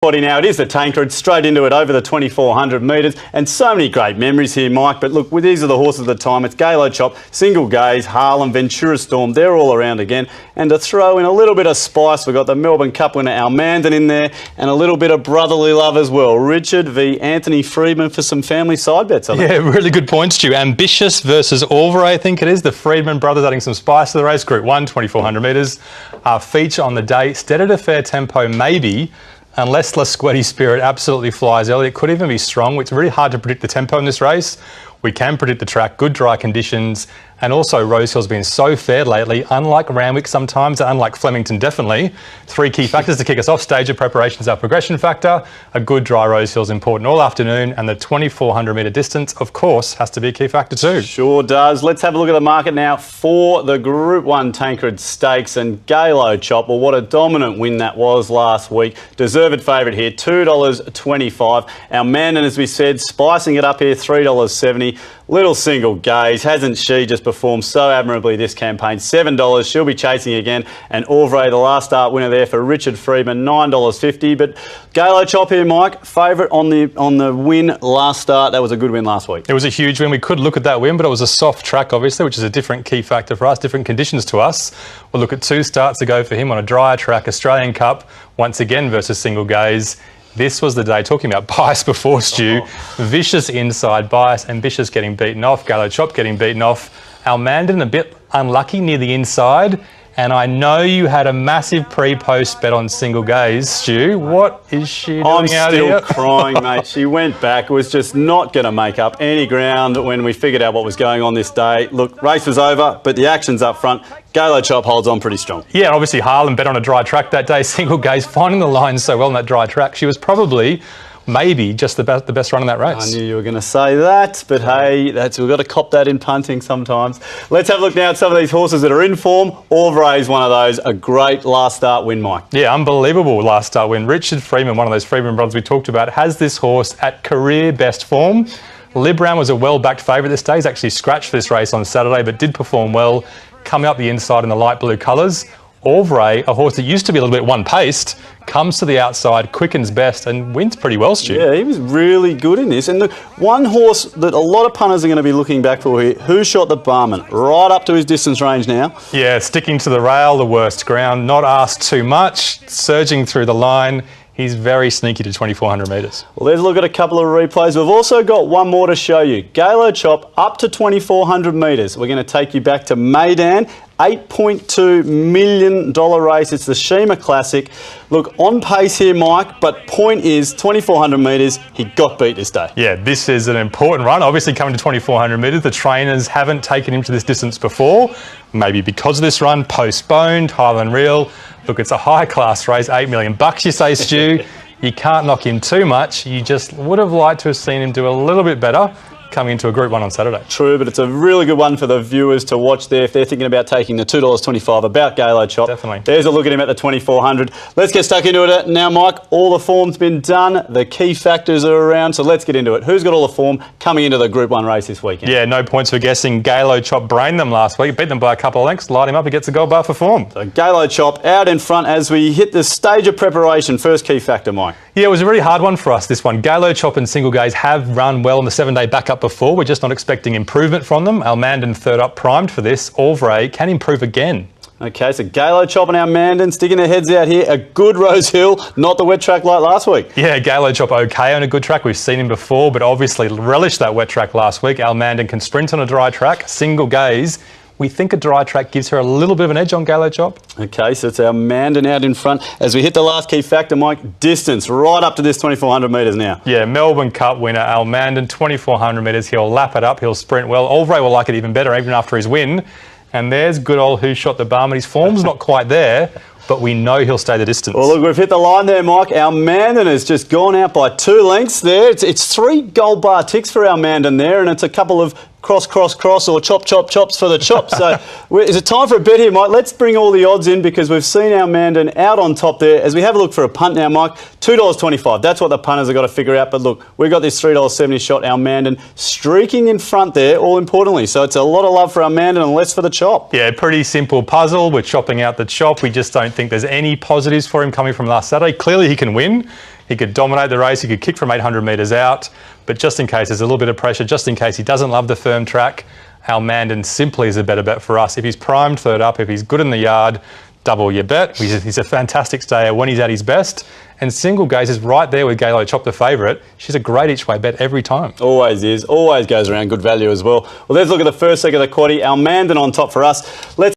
40 now, it is the Tancred, straight into it over the 2,400 metres, and so many great memories here, Mike. But look, these are the horses of the time. It's Galo Chop, Single Gaze, Harlem, Ventura Storm, they're all around again. And to throw in a little bit of spice, we've got the Melbourne Cup winner Almandan in there, and a little bit of brotherly love as well. Richard v Anthony Freedman for some family side bets, I think. Yeah, really good points, Stu. Ambitious versus Orvray, I think it is. The Freedman brothers adding some spice to the race. Group 1, 2,400 metres. Feature on the day. Stead at a fair tempo, maybe. Unless Lasquetti's Spirit absolutely flies early, it could even be strong. It's really hard to predict the tempo in this race. We can predict the track, good dry conditions, and also Rosehill's been so fair lately, unlike Randwick sometimes, and unlike Flemington definitely. 3 key factors to kick us off. Stage of preparation is our progression factor. A good dry Rosehill is important all afternoon, and the 2,400 metre distance, of course, has to be a key factor too. Sure does. Let's have a look at the market now for the Group 1 Tancred Stakes and Galo Chop. Well, what a dominant win that was last week. Deserved favourite here, $2.25. Our Mandan, as we said, spicing it up here, $3.70. Little Single Gaze, hasn't she just performed so admirably this campaign? $7, she'll be chasing again. And Orvray, the last start winner there for Richard Freedman, $9.50. But Galo Chop here, Mike, favourite on the win last start. That was a good win last week. It was a huge win. We could look at that win, but it was a soft track, obviously, which is a different key factor for us, different conditions to us. We'll look at 2 starts to go for him on a drier track, Australian Cup, once again versus Single Gaze. This was the day, talking about bias before, Stu. Vicious inside bias, ambitious getting beaten off, Galo Chop getting beaten off. Almandan a bit unlucky near the inside. And I know you had a massive pre-post bet on Single Gaze, Stu. What is she doing out here? I'm still crying, mate. She went back. It was just not going to make up any ground when we figured out what was going on this day. Look, race was over, but the action's up front. Galo Chop holds on pretty strong. Yeah, and obviously Harlem bet on a dry track that day. Single Gaze finding the line so well on that dry track. She was probably, maybe, just the best run in that race. I knew you were going to say that, but hey, we've got to cop that in punting sometimes. Let's have a look now at some of these horses that are in form. Orvray's one of those, a great last start win, Mike. Yeah, unbelievable last start win. Richard Freedman, one of those Freedman brothers we talked about, has this horse at career best form. Libram was a well-backed favourite this day. He's actually scratched for this race on Saturday, but did perform well, coming up the inside in the light blue colours. Orvray, a horse that used to be a little bit one-paced, comes to the outside, quickens best, and wins pretty well, Stu. Yeah, he was really good in this. And the one horse that a lot of punters are going to be looking back for here, Who Shot the Barman, right up to his distance range now. Yeah, sticking to the rail, the worst ground, not asked too much, surging through the line. He's very sneaky to 2,400 metres. Well, let's look at a couple of replays. We've also got one more to show you. Galo Chop up to 2,400 metres. We're going to take you back to Maidan. $8.2 million race. It's the Shima Classic. Look, on pace here, Mike, but point is 2,400 metres, he got beat this day. Yeah, this is an important run. Obviously coming to 2,400 metres, the trainers haven't taken him to this distance before. Maybe because of this run, postponed, Highland Reel. Look, it's a high-class race, $8 million you say, Stu. You can't knock him too much. You just would have liked to have seen him do a little bit better coming into a Group 1 on Saturday. True, but it's a really good one for the viewers to watch there if they're thinking about taking the $2.25 about Galo Chop. Definitely. There's a look at him at the 2,400. Let's get stuck into it now, Mike. All the form's been done. The key factors are around, so let's get into it. Who's got all the form coming into the Group 1 race this weekend? Yeah, no points for guessing. Galo Chop brained them last week, beat them by a couple of lengths, light him up, he gets a gold bar for form. So Galo Chop out in front as we hit the stage of preparation. First key factor, Mike. Yeah, it was a really hard one for us, this one. Galo Chop and Single Gaze have run well in the 7-day backup before. We're just not expecting improvement from them. Almandan third up, primed for this. Orvray can improve again. Okay, so Galo Chop and Almandan sticking their heads out here. A good Rosehill, not the wet track like last week. Yeah, Galo Chop okay on a good track. We've seen him before, but obviously relished that wet track last week. Almandan can sprint on a dry track. Single Gaze, we think a dry track gives her a little bit of an edge on Galo Chop. Okay, so it's our Mandan out in front. As we hit the last key factor, Mike, distance right up to this 2,400 metres now. Yeah, Melbourne Cup winner Almandan, 2,400 metres. He'll lap it up, he'll sprint well. Orvray will like it even better, even after his win. And there's good old Who Shot the Barman. His form's not quite there, but we know he'll stay the distance. Well, look, we've hit the line there, Mike. Our Mandan has just gone out by 2 lengths there. It's 3 gold bar ticks for our Mandan there, and it's a couple of cross or chops for the chop. So is it time for a bet here, Mike? Let's bring all the odds in because we've seen our Mandan out on top there. As we have a look for a punt now, Mike, $2.25. That's what the punters have got to figure out. But look, we've got this $3.70 shot, our Mandan streaking in front there, all importantly. So it's a lot of love for our Mandan and less for the chop. Yeah, pretty simple puzzle. We're chopping out the chop. We just don't think there's any positives for him coming from last Saturday. Clearly he can win. He could dominate the race. He could kick from 800 metres out. But just in case there's a little bit of pressure, just in case he doesn't love the firm track, our Mandan simply is a better bet for us. If he's primed third up, if he's good in the yard, double your bet. He's a fantastic stayer when he's at his best. And Single Gaze is right there with Galo Chop, the favourite. She's a great each way bet every time. Always is. Always goes around good value as well. Well, let's look at the first leg of the quaddie. Our Mandan on top for us. Let's